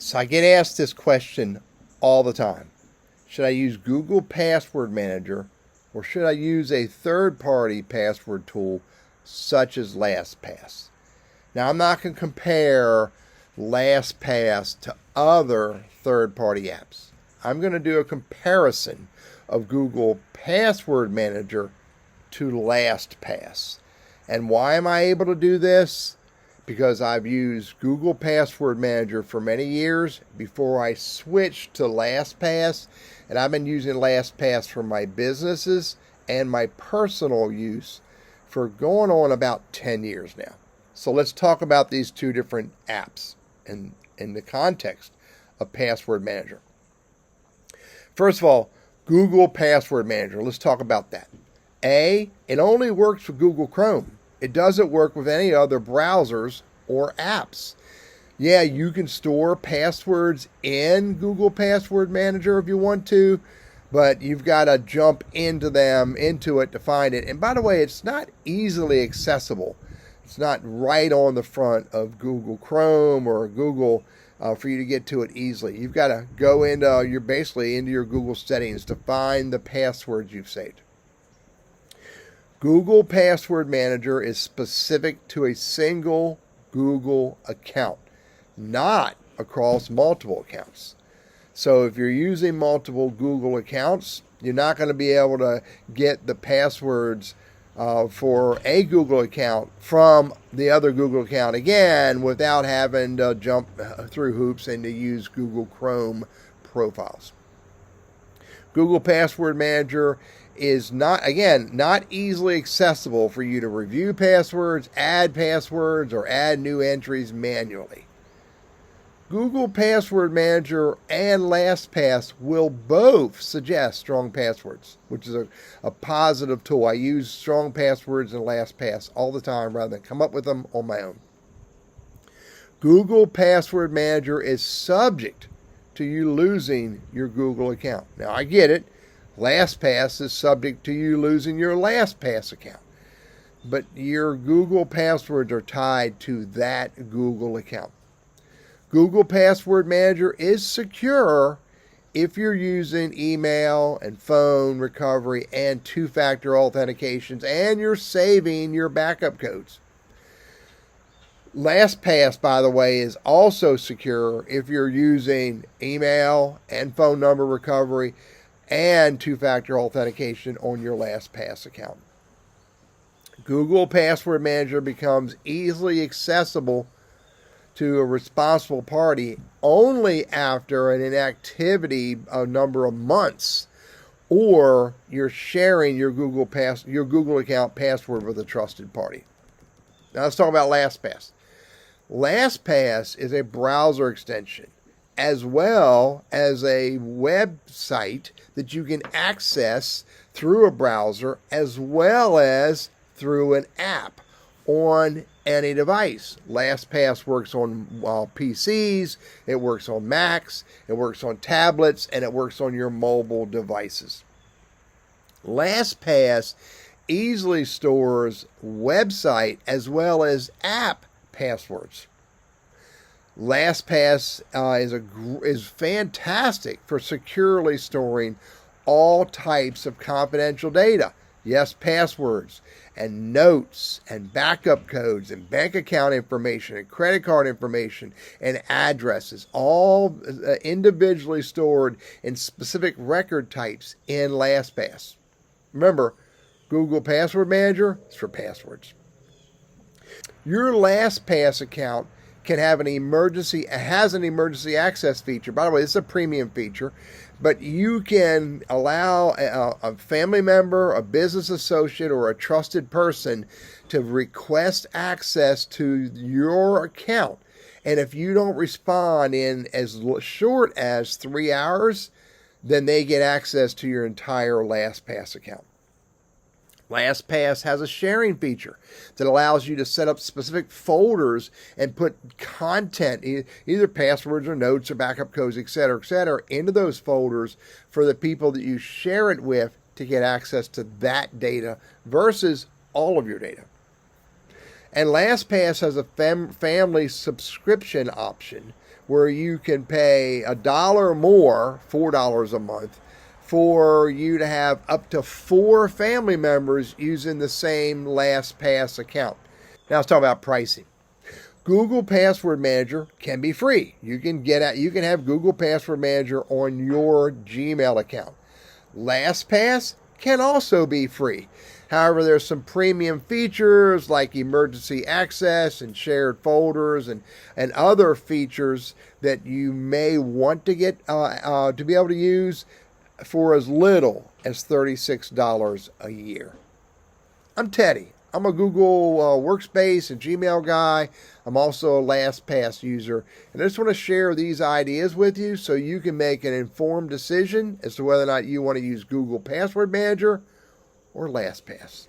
So I get asked this question all the time. Should I use Google Password Manager or should I use a third-party password tool such as LastPass? Now, I'm not going to compare LastPass to other third-party apps. I'm going to do a comparison of Google Password Manager to LastPass. And why am I able to do this? Because I've used Google Password Manager for many years before I switched to LastPass, and I've been using LastPass for my businesses and my personal use for going on about 10 years now. So let's talk about these two different apps in the context of Password Manager. First of all, Google Password Manager. Let's talk about that. It only works with Google Chrome. It doesn't work with any other browsers or apps. Yeah, you can store passwords in Google Password Manager if you want to, but you've got to jump into it to find it. And by the way, it's not easily accessible. It's not right on the front of Google Chrome or Google for you to get to it easily. You've got to go into your Google settings to find the passwords you've saved. Google Password Manager is specific to a single Google account, not across multiple accounts. So if you're using multiple Google accounts, you're not going to be able to get the passwords for a Google account from the other Google account again without having to jump through hoops and to use Google Chrome profiles. Google Password Manager is not easily accessible for you to review passwords, or add new entries manually. Google Password Manager and LastPass will both suggest strong passwords, which is a positive tool. I use strong passwords in LastPass all the time rather than come up with them on my own. Google Password Manager is subject to you losing your Google account. Now, I get it. LastPass is subject to you losing your LastPass account. But your Google passwords are tied to that Google account. Google Password Manager is secure if you're using email and phone recovery and two-factor authentications and you're saving your backup codes. LastPass, by the way, is also secure if you're using email and phone number recovery and two-factor authentication on your LastPass account. Google Password Manager becomes easily accessible to a responsible party only after an inactivity a number of months, or you're sharing your Google account password with a trusted party. Now let's talk about LastPass. LastPass is a browser extension as well as a website that you can access through a browser as well as through an app on any device. LastPass works on PCs, it works on Macs, it works on tablets, and it works on your mobile devices. LastPass easily stores website as well as app passwords. LastPass is fantastic for securely storing all types of confidential data. Yes, passwords and notes and backup codes and bank account information and credit card information and addresses, all individually stored in specific record types in LastPass. Remember, Google Password Manager is for passwords. Your LastPass account has an emergency access feature. By the way, this is a premium feature, but you can allow a family member, a business associate, or a trusted person to request access to your account. And if you don't respond in as short as 3 hours, then they get access to your entire LastPass account. LastPass has a sharing feature that allows you to set up specific folders and put content, either passwords or notes or backup codes, etc., into those folders for the people that you share it with to get access to that data versus all of your data. And LastPass has a family subscription option where you can pay $1 more, $4 a month, for you to have up to 4 family members using the same LastPass account. Now let's talk about pricing. Google Password Manager can be free. You can have Google Password Manager on your Gmail account. LastPass can also be free. However, there's some premium features like emergency access and shared folders and other features that you may want to get to be able to use for as little as $36 a year. I'm Teddy. I'm a Google Workspace and Gmail guy. I'm also a LastPass user. And I just want to share these ideas with you so you can make an informed decision as to whether or not you want to use Google Password Manager or LastPass.